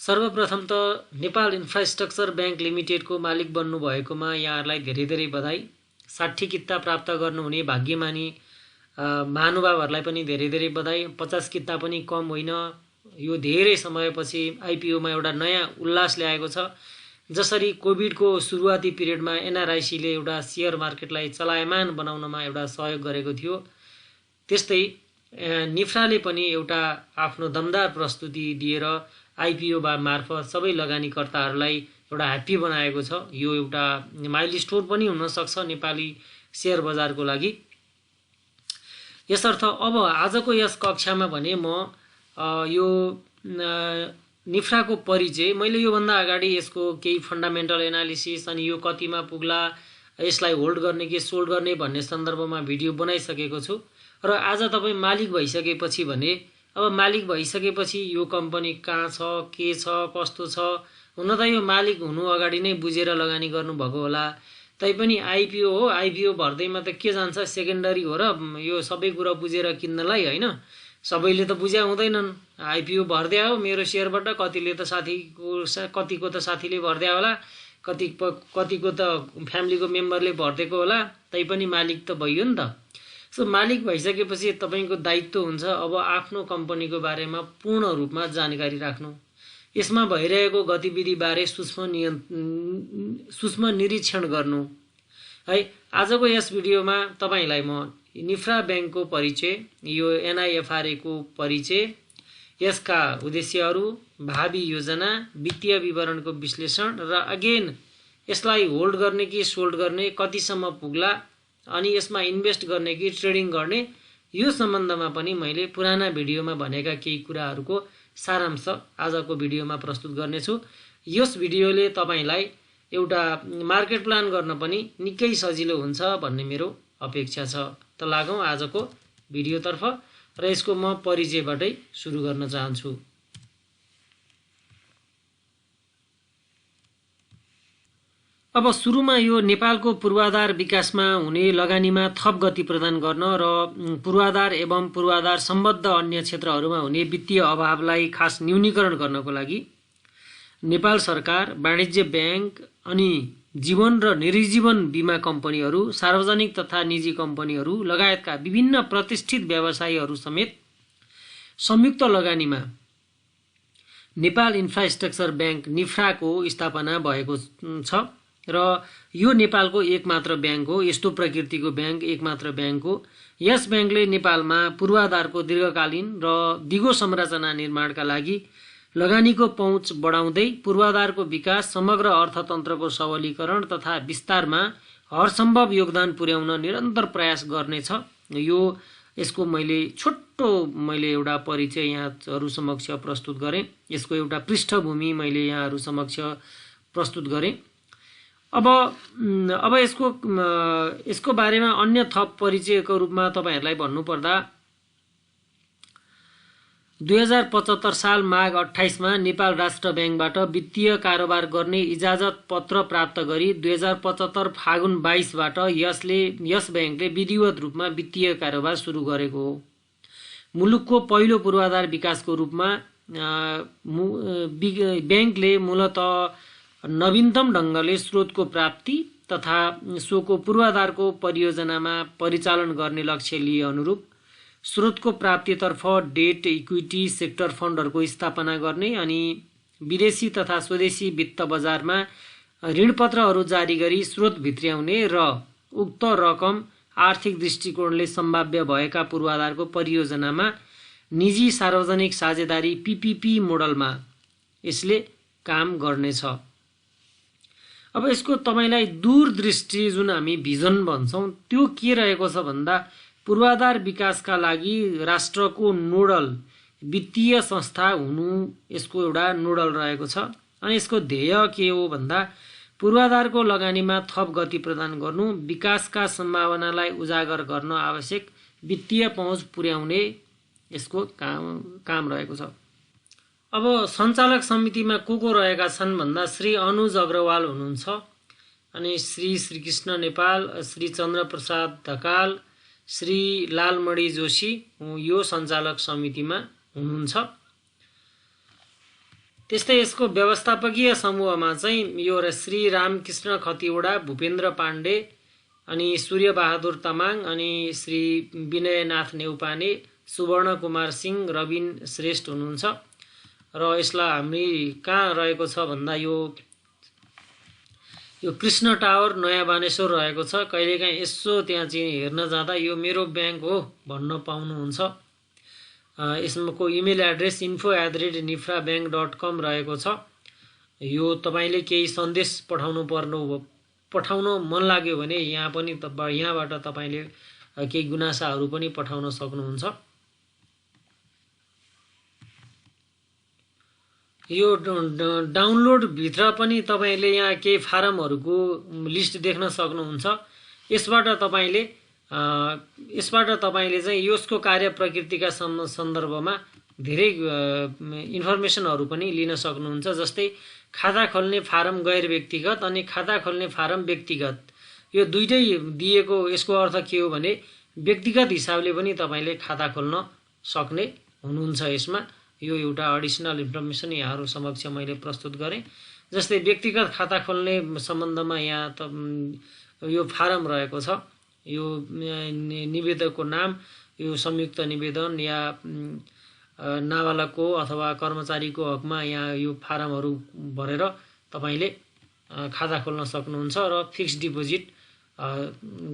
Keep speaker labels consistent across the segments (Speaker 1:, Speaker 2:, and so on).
Speaker 1: सर्वप्रथम त Nepal infrastructure bank लिमिटेडको मालिक बन्नु भएकोमा यहाँहरूलाई धेरै धेरै बधाई। 60 किता प्राप्त गर्नुहुने भाग्यमानी महानुभावहरूलाई पनि धेरै धेरै बधाई। 50 किता पनि कम होइन। यो धेरै समयपछि आइपिओमा एउटा नयाँ उल्लास ल्याएको छ। जसरी कोभिडको सुरुवाती पिरियडमा एनआरआइसीले एउटा शेयर मार्केटलाई चलायमान बनाउनमा एउटा सहयोग गरेको थियो, त्यस्तै निफ्राले पनि एउटा आफ्नो दमदार प्रस्तुति दिएर आइपिओ मार्फत सबै लगानीकर्ताहरूलाई एउटा ह्याप्पी बनाएको छ। यो एउटा माइलस्टोन पनि हुन सक्छ नेपाली शेयर बजारको लागि। यसर्थ अब आजको यस कक्षामा भने म यो निफ्राको परिचय, मैले योभन्दा अगाडि यसको केही फन्डामेन्टल एनालिसिस अनि यो कतिमा पुग्ला, यसलाई होल्ड गर्ने कि सोल्ड गर्ने भन्ने सन्दर्भमा भिडियो बनाइसकेको छु। र आज तपाईँ मालिक भइसकेपछि भने अब मालिक भइसकेपछि यो कम्पनी कहाँ छ, के छ, कस्तो छ, हुन त यो मालिक हुनु अगाडि नै बुझेर लगानी गर्नुभएको होला। तैपनि आइपिओ हो, आइपिओ भर्दैमा त के जान्छ, सेकेन्डरी हो र यो सबै कुरा बुझेर किन्नलाई होइन। सबैले त बुझ्या हुँदैनन्। आइपिओ भर्दिया हो मेरो शेयरबाट, कतिले त कतिको त साथीले भर्दिया होला, कतिको त फ्यामिलीको मेम्बरले भरिदिएको होला, तैपनि मालिक त भइयो नि त। सो मालिक भइसकेपछि तपाईँको दायित्व हुन्छ अब आफ्नो कम्पनीको बारेमा पूर्ण रूपमा जानकारी राख्नु, यसमा भइरहेको गतिविधिबारे सूक्ष्म निरीक्षण गर्नु है। आजको यस भिडियोमा तपाईँलाई म निफ्रा ब्याङ्कको परिचय, यो एनआइएफआरए को परिचय, यसका उद्देश्यहरू, भावी योजना, वित्तीय विवरणको विश्लेषण र अगेन यसलाई होल्ड गर्ने कि सोल्ड गर्ने, कतिसम्म पुग्ला, अनि यसमा इन्भेस्ट गर्ने कि ट्रेडिङ गर्ने, यो सम्बन्धमा पनि मैले पुराना भिडियोमा भनेका केही कुराहरूको सारांश आजको भिडियोमा प्रस्तुत गर्नेछु। यस भिडियोले तपाईँलाई एउटा मार्केट प्लान गर्न पनि निकै सजिलो हुन्छ भन्ने मेरो अपेक्षा छ। त लागौँ आजको भिडियोतर्फ र यसको म परिचयबाटै सुरु गर्न चाहन्छु। अब सुरुमा यो नेपालको पूर्वाधार विकासमा हुने लगानीमा थप गति प्रदान गर्न र पूर्वाधार एवं पूर्वाधार सम्बद्ध अन्य क्षेत्रहरूमा हुने वित्तीय अभावलाई खास न्यूनीकरण गर्नको लागि नेपाल सरकार, वाणिज्य ब्याङ्क अनि जीवन र निर्जीवन बीमा कम्पनीहरू, सार्वजनिक तथा निजी कम्पनीहरू लगायतका विभिन्न प्रतिष्ठित व्यवसायीहरू समेत संयुक्त लगानीमा नेपाल इन्फ्रास्ट्रक्चर ब्याङ्क निफ्राको स्थापना भएको छ र यो नेपालको एकमात्र ब्याङ्क हो। यस्तो प्रकृतिको ब्याङ्क एकमात्र ब्याङ्क हो। यस ब्याङ्कले नेपालमा पूर्वाधारको दीर्घकालीन र दिगो संरचना निर्माणका लागि लगानीको पहुँच बढाउँदै पूर्वाधारको विकास, समग्र अर्थतन्त्रको सबलीकरण तथा विस्तारमा हरसम्भव योगदान पुर्याउन निरन्तर प्रयास गर्नेछ। यो यसको मैले एउटा परिचय यहाँहरू समक्ष प्रस्तुत गरेँ। यसको एउटा पृष्ठभूमि मैले यहाँहरू समक्ष प्रस्तुत गरेँ। अब यसको बारेमा अन्य थप परिचयको रूपमा तपाईँहरूलाई भन्नुपर्दा 2075 साल माघ 28 मा नेपाल राष्ट्र ब्याङ्कबाट वित्तीय कारोबार गर्ने इजाजत पत्र प्राप्त गरी 2075 फागुन 22 बाट यस ब्याङ्कले विधिवत रूपमा वित्तीय कारोबार सुरु गरेको हो। मुलुकको पहिलो पूर्वाधार विकासको रूपमा ब्याङ्कले मूलत नवीनतम ढङ्गले स्रोतको प्राप्ति तथा सोको पूर्वाधारको परियोजनामा परिचालन गर्ने लक्ष्य लिए अनुरूप स्रोतको प्राप्तितर्फ डेट, इक्विटी, सेक्टर फन्डहरूको स्थापना गर्ने अनि विदेशी तथा स्वदेशी वित्त बजारमा ऋणपत्रहरू जारी गरी स्रोत भित्र्याउने र उक्त रकम आर्थिक दृष्टिकोणले सम्भाव्य भएका पूर्वाधारको परियोजनामा निजी सार्वजनिक साझेदारी पीपीपी मोडलमा यसले काम गर्नेछ। अब यसको तपाईलाई दूरदृष्टि जुन हामी भिजन भन्छौं त्यो के रहेको छ भन्दा पूर्वाधार विकासका लागि राष्ट्रको नोडल वित्तीय संस्था हुनु यसको एउटा नोडल रहेको छ। अनि यसको ध्येय के हो भन्दा पूर्वाधारको लगानीमा थप गति प्रदान गर्नु, विकासका सम्भावनालाई उजागर गर्न आवश्यक वित्तीय पहुँच पुर्याउने यसको काम रहेको छ। अब सञ्चालक समितिमा को रहेका छन् भन्दा श्री अनुज अग्रवाल हुनुहुन्छ, अनि श्री श्रीकृष्ण नेपाल, श्री चन्द्रप्रसाद ढकाल, श्री लालमणि जोशी यो सञ्चालक समितिमा हुनुहुन्छ। त्यस्तै यसको व्यवस्थापकीय समूहमा चाहिँ यो श्री रामकृष्ण खतिवडा, भूपेन्द्र पाण्डे, अनि सूर्यबहादुर तामाङ, अनि श्री विनयनाथ नेउपाने, सुवर्ण कुमार सिंह, रविन श्रेष्ठ हुनुहुन्छ। र यसलाई हामी कहाँ रहेको छ भन्दा यो कृष्ण टावर नयाँ बानेश्वर रहेको छ। कहिलेकाहीँ यसो त्यहाँ चाहिँ हेर्न जाँदा यो मेरो ब्याङ्क हो भन्न पाउनुहुन्छ। यसको इमेल एड्रेस info@nifrabank.com रहेको छ। यो तपाईँले केही सन्देश पठाउन मन लाग्यो भने यहाँ पनि यहाँबाट तपाईँले केही गुनासाहरू पनि पठाउन सक्नुहुन्छ। यो डाउनलोड भित्र पनि तपाईँले यहाँ केही फारमहरूको लिस्ट देख्न सक्नुहुन्छ। यसबाट तपाईँले चाहिँ यसको कार्य प्रकृतिका सन्दर्भमा धेरै इन्फर्मेसनहरू पनि लिन सक्नुहुन्छ। जस्तै खाता खोल्ने फारम गैर व्यक्तिगत अनि खाता खोल्ने फारम व्यक्तिगत, यो दुईटै दिएको। यसको अर्थ के हो भने व्यक्तिगत हिसाबले पनि तपाईँले खाता खोल्न सक्ने हुनुहुन्छ। यसमा यो एउटा एडिसनल इन्फर्मेसन यहाँहरू समक्ष मैले प्रस्तुत गरेँ। जस्तै व्यक्तिगत खाता खोल्ने सम्बन्धमा यहाँ यो फारम रहेको छ। यो निवेदकको नाम, यो संयुक्त निवेदन या नाबालकको अथवा कर्मचारीको हकमा यहाँ यो फारमहरू भरेर तपाईँले खाता खोल्न सक्नुहुन्छ र फिक्स्ड डिपोजिट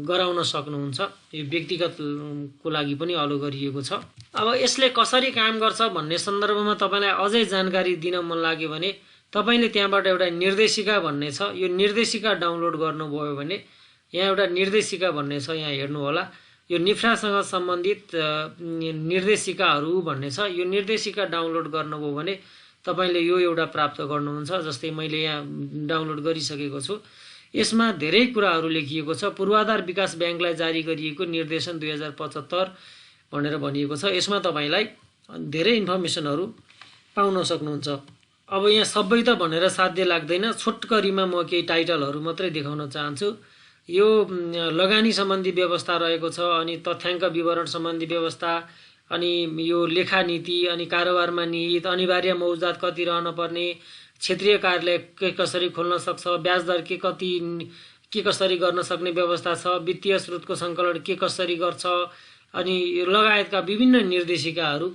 Speaker 1: गराउन सक्नुहुन्छ। यो व्यक्तिगतको लागि पनि अलो गरिएको छ। अब यसले कसरी काम गर्छ भन्ने सन्दर्भमा तपाईँलाई अझै जानकारी दिन मन लाग्यो भने तपाईँले त्यहाँबाट एउटा निर्देशिका भन्ने छ, यो निर्देशिका डाउनलोड गर्नुभयो भने यहाँ एउटा निर्देशिका भन्ने छ, यहाँ हेर्नु होला। यो निफ्रासँग सम्बन्धित निर्देशिकाहरू भन्ने छ। यो निर्देशिका डाउनलोड गर्नुभयो भने तपाईँले यो एउटा प्राप्त गर्नुहुन्छ। जस्तै मैले यहाँ डाउनलोड गरिसकेको छु। यसमा धेरै कुराहरू लेखिएको छ। पूर्वाधार विकास ब्याङ्कलाई जारी गरिएको निर्देशन 2075 भनेर भनिएको छ। यसमा तपाईँलाई धेरै इन्फर्मेसनहरू पाउन सक्नुहुन्छ। अब यहाँ सबै त भनेर साध्य लाग्दैन, छोटकरीमा म केही टाइटलहरू मात्रै देखाउन चाहन्छु। यो लगानी सम्बन्धी व्यवस्था रहेको छ, अनि तथ्याङ्क विवरण सम्बन्धी व्यवस्था, अनि यो लेखा नीति, अनि कारोबारमा निहित अनिवार्य मौजात कति रहन पर्ने, क्षेत्रीय कार्यालय के कसरी खोल्न सक्छ, ब्याज दर के कसरी गर्न सक्ने व्यवस्था छ, वित्तीय स्रोतको सङ्कलन के कसरी गर्छ, अनि लगायतका विभिन्न निर्देशिकाहरू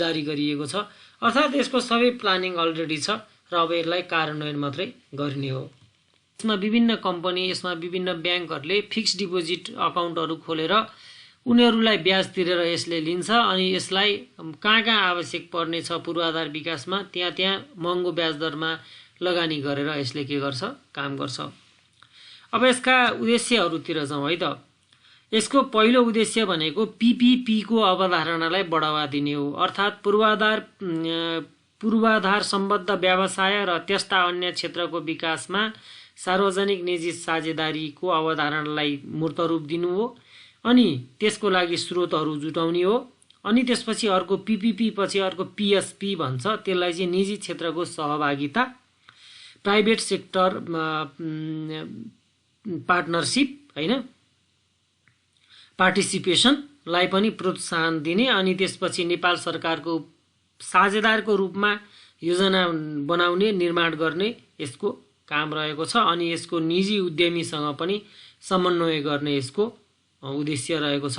Speaker 1: जारी गरिएको छ। अर्थात् यसको सबै प्लानिङ अलरेडी छ र अब यसलाई कार्यान्वयन मात्रै गर्ने हो। यसमा विभिन्न कम्पनी, यसमा विभिन्न ब्याङ्कहरूले फिक्स्ड डिपोजिट अकाउन्टहरू खोलेर उनीहरूलाई ब्याज तिरेर यसले लिन्छ। अनि यसलाई कहाँ आवश्यक पर्ने छ पूर्वाधार विकासमा त्यहाँ महँगो ब्याज दरमा लगानी गरेर यसले के गर्छ, काम गर्छ। अब यसका उद्देश्यहरूतिर जाउँ है त। यसको पहिलो उद्देश्य भनेको पीपीपीको अवधारणालाई बढावा दिने हो। अर्थात् पूर्वाधार सम्बद्ध व्यवसाय र त्यस्ता अन्य क्षेत्रको विकासमा सार्वजनिक निजी साझेदारीको अवधारणालाई मूर्त रूप दिनु हो, अनि त्यसको लागि स्रोतहरू जुटाउने हो। अनि त्यसपछि अर्को पीपीपी पछि अर्को पीएसपी भन्छ, त्यसलाई चाहिँ निजी क्षेत्रको सहभागिता, प्राइभेट सेक्टर पार्टनरसिप हैन, पार्टिसिपेसनलाई पनि प्रोत्साहन दिने। अनि त्यसपछि नेपाल सरकारको साझेदारको रूपमा योजना बनाउने, निर्माण गर्ने यसको काम रहेको छ। अनि यसको निजी उद्यमीसँग पनि समन्वय गर्ने यसको उद्देश्य रहेको छ।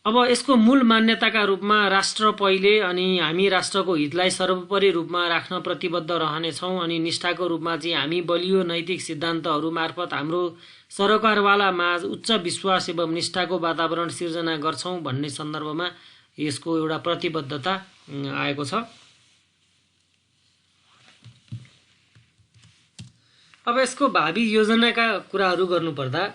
Speaker 1: अब यसको मूल मान्यताका रूपमा राष्ट्र पहिले, अनि हामी राष्ट्रको हितलाई सर्वोपरि रूपमा राख्न प्रतिबद्ध रहनेछौँ, अनि निष्ठाको रूपमा चाहिँ हामी बलियो नैतिक सिद्धान्तहरू मार्फत हाम्रो सरकारवाला माझ उच्च विश्वास एवं निष्ठाको वातावरण सिर्जना गर्छौँ भन्ने सन्दर्भमा यसको एउटा प्रतिबद्धता आएको छ। अब यसको भावी योजनाका कुराहरू गर्नुपर्दा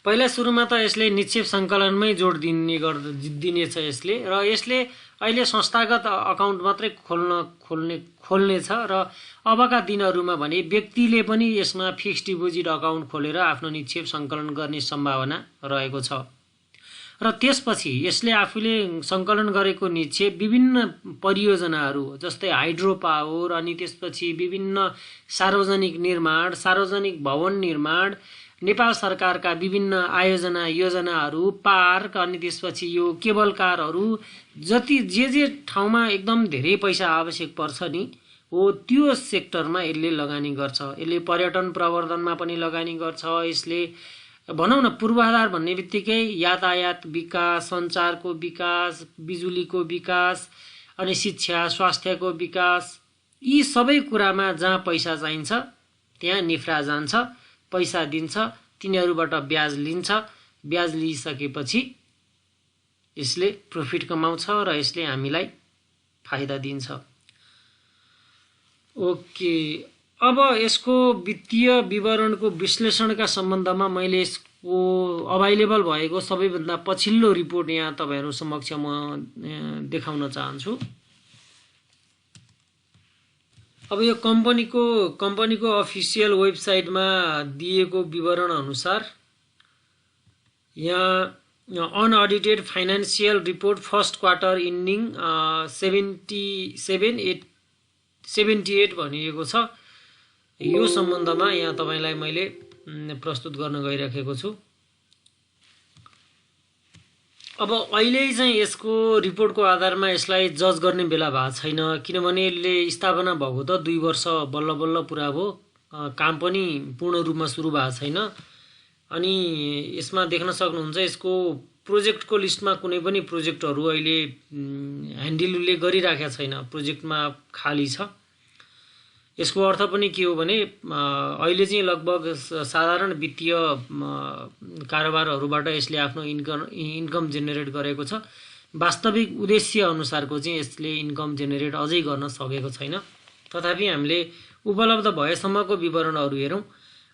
Speaker 1: पहिला सुरुमा त यसले निक्षेप सङ्कलनमै जोड दिनेछ यसले, र यसले अहिले संस्थागत अकाउन्ट मात्रै खोल्ने छ। र अबका दिनहरूमा भने व्यक्तिले पनि यसमा फिक्स्ड डिपोजिट अकाउन्ट खोलेर आफ्नो निक्षेप सङ्कलन गर्ने सम्भावना रहेको छ। र त्यसपछि यसले आफूले सङ्कलन गरेको निक्षेप विभिन्न परियोजनाहरू जस्तै हाइड्रो पावर, अनि त्यसपछि विभिन्न सार्वजनिक निर्माण, सार्वजनिक भवन निर्माण, नेपाल सरकारका विभिन्न आयोजना योजनाहरू पार्क अनि त्यसपछि यो केबल कारहरू जति जे ठाउँमा एकदम धेरै पैसा आवश्यक पर्छ नि हो त्यो सेक्टरमा यसले लगानी गर्छ। यसले पर्यटन प्रवर्धनमा पनि लगानी गर्छ। यसले भनौँ न पूर्वाधार भन्ने बित्तिकै यातायात विकास, सञ्चारको विकास, बिजुलीको विकास अनि शिक्षा स्वास्थ्यको विकास, यी सबै कुरामा जहाँ पैसा चाहिन्छ त्यहाँ निफ्रा जान्छ, पैसा दिन्छ, तिनीहरूबाट ब्याज लिन्छ। ब्याज लिइसकेपछि यसले प्रफिट कमाउँछ र यसले हामीलाई फाइदा दिन्छ। ओके, अब यसको वित्तीय विवरणको विश्लेषणका सम्बन्धमा मैले यसको अभाइलेबल भएको सबैभन्दा पछिल्लो रिपोर्ट यहाँ तपाईहरु समक्ष म देखाउन चाहन्छु। अब यो कम्पनीको अफिसियल वेबसाइटमा दिएको विवरण अनुसार यहाँ unaudited financial report first quarter ending 78 भनिएको छ। यो सम्बन्धमा यहाँ तपाईलाई मैले प्रस्तुत गर्न गइराखेको छु। अब अहिले चाहिँ यसको रिपोर्टको आधारमा यसलाई जज गर्ने बेला भएको छैन, किनभने यसले स्थापना भएको त 2 वर्ष बल्ल बल्ल पुरा भयो, काम पनि पूर्ण रूपमा सुरु भएको छैन। अनि यसमा देख्न सक्नुहुन्छ यसको प्रोजेक्टको लिस्टमा कुनै पनि प्रोजेक्टहरू अहिले ह्यान्डलले गरिराखेको छैन, प्रोजेक्टमा खाली छ। यसको अर्थ पनि के हो भने अहिले चाहिँ लगभग साधारण वित्तीय कारोबारहरूबाट यसले आफ्नो इन्कम जेनेरेट गरेको छ। वास्तविक उद्देश्य अनुसारको चाहिँ यसले इन्कम जेनेरेट अझै गर्न सकेको छैन। तथापि हामीले उपलब्ध भएसम्मको विवरणहरू हेरौँ।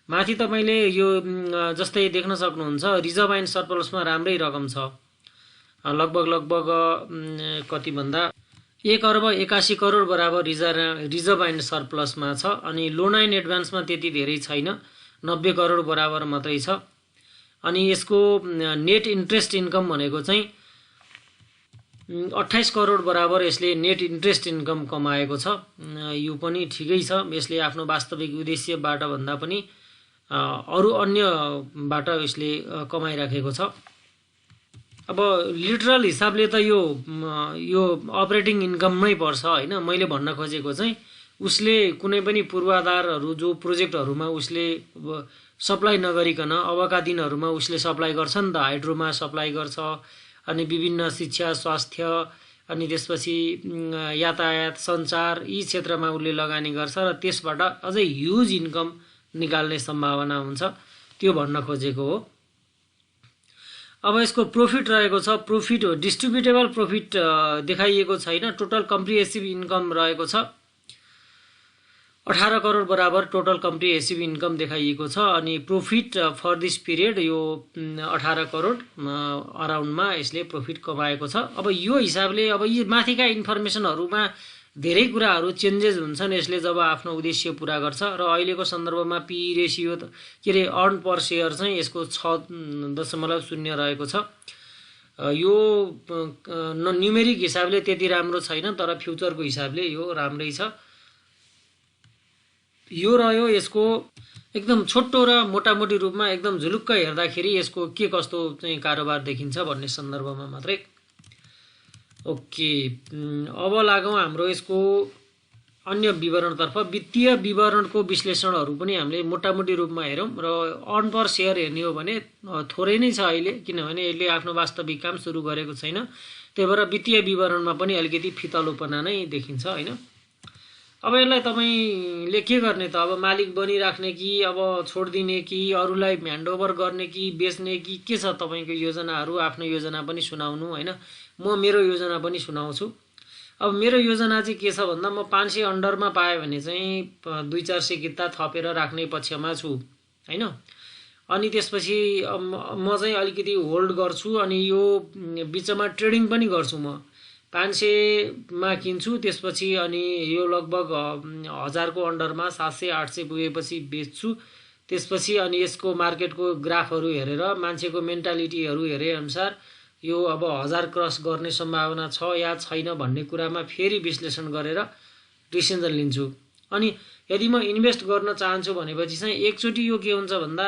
Speaker 1: माथि तपाईले यो जस्तै देख्न सक्नुहुन्छ रिजर्भ एन्ड सरप्लसमा राम्रै रकम छ, लगभग कति भन्दा 1 अर्ब 81 करोड बराबर रिजर्भ एन्ड सरप्लसमा छ। अनि लोन एन्ड एडभान्समा त्यति धेरै छैन, 90 करोड बराबर मात्रै छ। अनि यसको नेट इन्ट्रेस्ट इन्कम भनेको चाहिँ 28 करोड बराबर यसले नेट इन्ट्रेस्ट इन्कम कमाएको छ। यो पनि ठिकै छ। यसले आफ्नो वास्तविक उद्देश्यबाट भन्दा पनि अरु अन्यबाट यसले कमाइराखेको छ। अब लिटरल हिसाबले त यो अपरेटिङ इन्कम नै पर्छ हैन। मैले भन्न खोजेको चाहिँ उसले कुनै पनि पूर्वाधारहरू जो प्रोजेक्टहरूमा उसले सप्लाई नगरिकन अबका दिनहरूमा उसले सप्लाई गर्छ नि त, हाइड्रोमा सप्लाई गर्छ, अनि विभिन्न शिक्षा स्वास्थ्य अनि त्यसपछि यातायात सञ्चार यी क्षेत्रमा उसले लगानी गर्छ र त्यसबाट अझै ह्युज इन्कम निकाल्ने सम्भावना हुन्छ, त्यो भन्न खोजेको हो। अब यसको प्रॉफिट रहेको छ, प्रॉफिट हो डिस्ट्रिब्युटेबल प्रॉफिट देखाइएको छैन। टोटल कम्प्रिहेन्सिभ इन्कम रहेको छ 18 करोड बराबर टोटल कम्प्रिहेन्सिभ इन्कम देखाइएको छ। अनि प्रॉफिट फर दिस पिरियड यो 18 करोड अराउन्डमा यसले प्रॉफिट कमाएको छ। अब यो हिसाबले अब यी माथिका इन्फर्मेसनहरुमा धेरै कुराहरू चेन्जेस हुन्छन् यसले जब आफ्नो उद्देश्य पूरा गर्छ। र अहिलेको सन्दर्भमा पी रेशियो के रे अर्न पर शेयर चाहिँ यसको 6.0 रहेको छ। यो न्युमेरिक हिसाबले त्यति राम्रो छैन, तर फ्युचरको हिसाबले यो राम्रै छ। यो रह्यो यसको एकदम छोटो र मोटामोटी रूपमा एकदम झुलुक्क हेर्दाखेरि यसको के कस्तो चाहिँ कारोबार देखिन्छ भन्ने सन्दर्भमा मात्रै। ओके, अब लागौं हाम्रो यसको अन्य विवरणतर्फ। वित्तीय विवरणको विश्लेषणहरू पनि हामीले मोटामोटी रूपमा हेरौँ र अर्न पर शेयर हेर्ने हो भने थोरै नै छ अहिले, किनभने यसले आफ्नो वास्तविक काम सुरु गरेको छैन। त्यही भएर वित्तीय विवरणमा पनि अलिकति फितलोपना नै देखिन्छ हैन। अब यसलाई तपाईले के गर्ने त? अब मालिक बनिराख्ने कि अब छोड्दिने कि अरूलाई ह्यान्डओभर गर्ने कि बेच्ने कि के छ तपाईको योजनाहरू? आफ्नो योजना पनि सुनाउनु हैन। म मेरो योजना पनि सुनाउँछु। अब मेरो योजना चाहिँ के छ भन्दा म 500 अन्डरमा पाए भने चाहिँ 200-400 किता थपेर राख्ने पक्षमा छु हैन। अनि त्यसपछि म चाहिँ अलिकति होल्ड गर्छु अनि यो बीचमा ट्रेडिङ पनि गर्छु। म 500 मा किन्छु, त्यसपछि अनि यो लगभग 1000 को अन्डरमा 700-800 पुगेपछि बेच्छु। त्यसपछि अनि यसको मार्केटको ग्राफहरू हेरेर मान्छेको मेन्टालिटीहरू हेरे अनुसार यो अब 1000 क्रस गर्ने सम्भावना छ या छैन भन्ने कुरामा फेरि विश्लेषण गरेर डिसिजन लिन्छु। अनि यदि म इन्भेस्ट गर्न चाहन्छु भनेपछि चाहिँ एकचोटी यो के हुन्छ भन्दा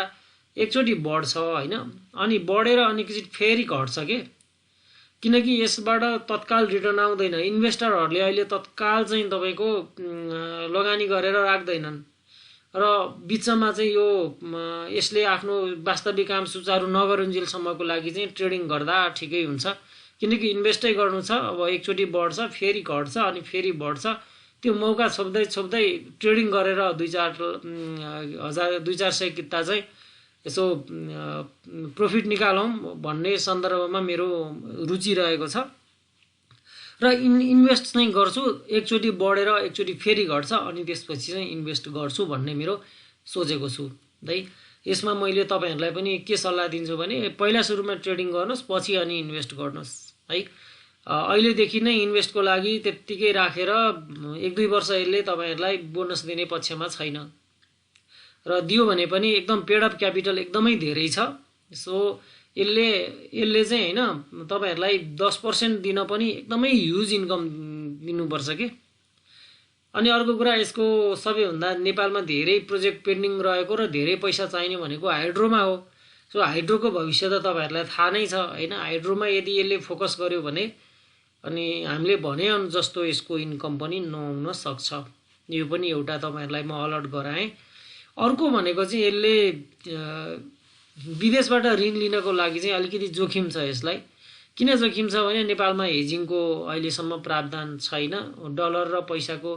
Speaker 1: एकचोटि बढ्छ होइन, अनि बढेर अनि एकचोटि फेरि घट्छ के, किनकि यसबाट तत्काल रिटर्न आउँदैन। इन्भेस्टरहरूले अहिले तत्काल चाहिँ तपाईँको लगानी गरेर राख्दैनन् र बिचमा चाहिँ यो यसले आफ्नो वास्तविक काम सुचारू नगरुन्जेलसम्मको लागि चाहिँ ट्रेडिङ गर्दा ठिकै हुन्छ, किनकि इन्भेस्टै गर्नु छ। अब एकचोटि बढ्छ फेरि घट्छ अनि फेरि बढ्छ, त्यो मौका छोप्दै छोप्दै ट्रेडिङ गरेर 2-400 किता चाहिँ यसो प्रफिट निकालौँ भन्ने सन्दर्भमा मेरो रुचि रहेको छ र इन्भेस्ट चाहिँ गर्छु। एकचोटि बढेर एकचोटि फेरि घट्छ अनि त्यसपछि चाहिँ इन्भेस्ट गर्छु भन्ने मेरो सोचेको छु है। यसमा मैले तपाईँहरूलाई पनि के सल्लाह दिन्छु भने पहिला सुरुमा ट्रेडिङ गर्नुहोस्, पछि अनि इन्भेस्ट गर्नुहोस् है। अहिलेदेखि नै इन्भेस्टको लागि त्यत्तिकै राखेर 1-2 वर्ष यसले तपाईँहरूलाई बोनस दिने पक्षमा छैन र दियो भने पनि एकदम पेड अप क्यापिटल एकदमै धेरै छ। सो यसले चाहिँ होइन तपाईँहरूलाई 10% दिन पनि एकदमै ह्युज इन्कम दिनुपर्छ कि। अनि अर्को कुरा, यसको सबैभन्दा नेपालमा धेरै प्रोजेक्ट पेन्डिङ रहेको र धेरै पैसा चाहिने भनेको हाइड्रोमा हो। सो हाइड्रोको भविष्य त तपाईँहरूलाई थाहा नै छ होइन। हाइड्रोमा यदि यसले फोकस गर्यो भने अनि हामीले भने जस्तो यसको इन्कम पनि नहुन सक्छ। यो पनि एउटा तपाईँहरूलाई म अलर्ट गराएँ। अर्को भनेको चाहिँ यसले विदेशबाट ऋण लिनको लागि चाहिँ अलिकति जोखिम छ यसलाई। किन जोखिम छ भने नेपालमा हेजिङको अहिलेसम्म प्रावधान छैन। डलर र पैसाको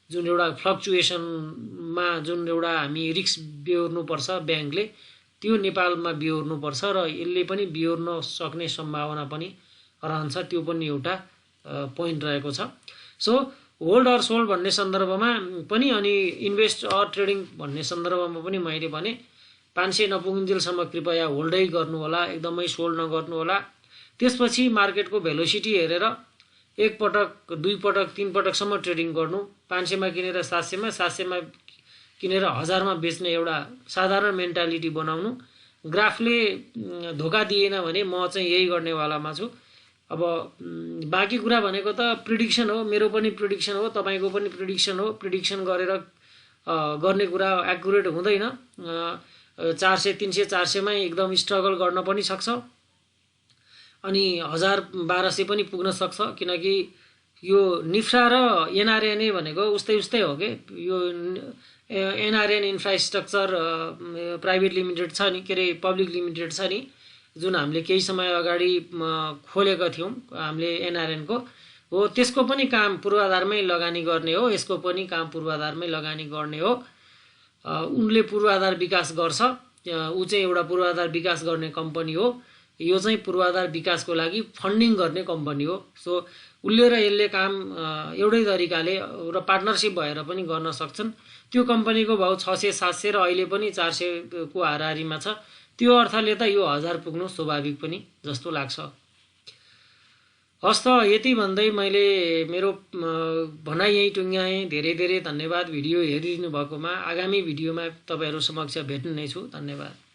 Speaker 1: जुन एउटा फ्लक्चुएसनमा जुन एउटा हामी रिस्क बिहोर्नुपर्छ ब्याङ्कले, त्यो नेपालमा बिहोर्नुपर्छ र यसले पनि बिहोर्न सक्ने सम्भावना पनि रहन्छ। त्यो पनि एउटा पोइन्ट रहेको छ। सो होल्ड अर सोल्ड भन्ने सन्दर्भमा पनि अनि इन्भेस्ट अर ट्रेडिङ भन्ने सन्दर्भमा पनि मैले भने 500 नपुगिन्जेलसम्म कृपया होल्डै गर्नु होला, एकदमै सोल्ड नगर्नु होला। त्यसपछि मार्केटको भेलोसिटी हेरेर 1 पटक 2 पटक 3 पटकसम्म ट्रेडिङ गर्नु। 500 मा किनेर 700 मा, 700 मा किनेर 1000 मा बेच्ने एउटा साधारण मेन्टालिटी बनाउनु। ग्राफले धोका दिएन भने म चाहिँ यही गर्नेवालामा छु। अब बाँकी कुरा भनेको त प्रिडिक्सन हो, मेरो पनि प्रिडिक्सन हो, तपाईँको पनि प्रिडिक्सन हो। प्रिडिक्सन गरेर गर्ने कुरा एक्युरेट हुँदैन। 400 300 400 मै एकदम स्ट्रगल गर्न पनि सक्छ अनि 1000-1200 पनि पुग्न सक्छ, किनकि यो निफ्रा र एनआरएनए भनेको उस्तै हो के। यो एनआरएन इन्फ्रास्ट्रक्चर प्राइभेट लिमिटेड छ नि, के अरे पब्लिक लिमिटेड छ नि, जुन हामीले केही समय अगाडि खोलेका थियौँ हामीले एनआरएनको हो। त्यसको पनि काम पूर्वाधारमै लगानी गर्ने हो, यसको पनि काम पूर्वाधारमै लगानी गर्ने हो। उनले पूर्वाधार विकास गर्छ, ऊ चाहिँ एउटा पूर्वाधार विकास गर्ने कम्पनी हो। यो चाहिँ पूर्वाधार विकासको लागि फन्डिङ गर्ने कम्पनी हो। सो उसले र यसले काम एउटै तरिकाले र पार्टनरसिप भएर पनि गर्न सक्छन्। त्यो कम्पनीको भाउ 600-700 र अहिले पनि 400 को हाराहारीमा छ। त्यो अर्थले त यो 1000 पुग्नु स्वाभाविक पनि जस्तो लाग्छ। हस् त, यति भन्दै मैले मेरो भनाइ यही टुङ्ग्याएँ। धेरै धेरै धन्यवाद भिडियो हेरिदिनु भएकोमा। आगामी भिडियोमा तपाईँहरू समक्ष भेट्ने नै छु। धन्यवाद।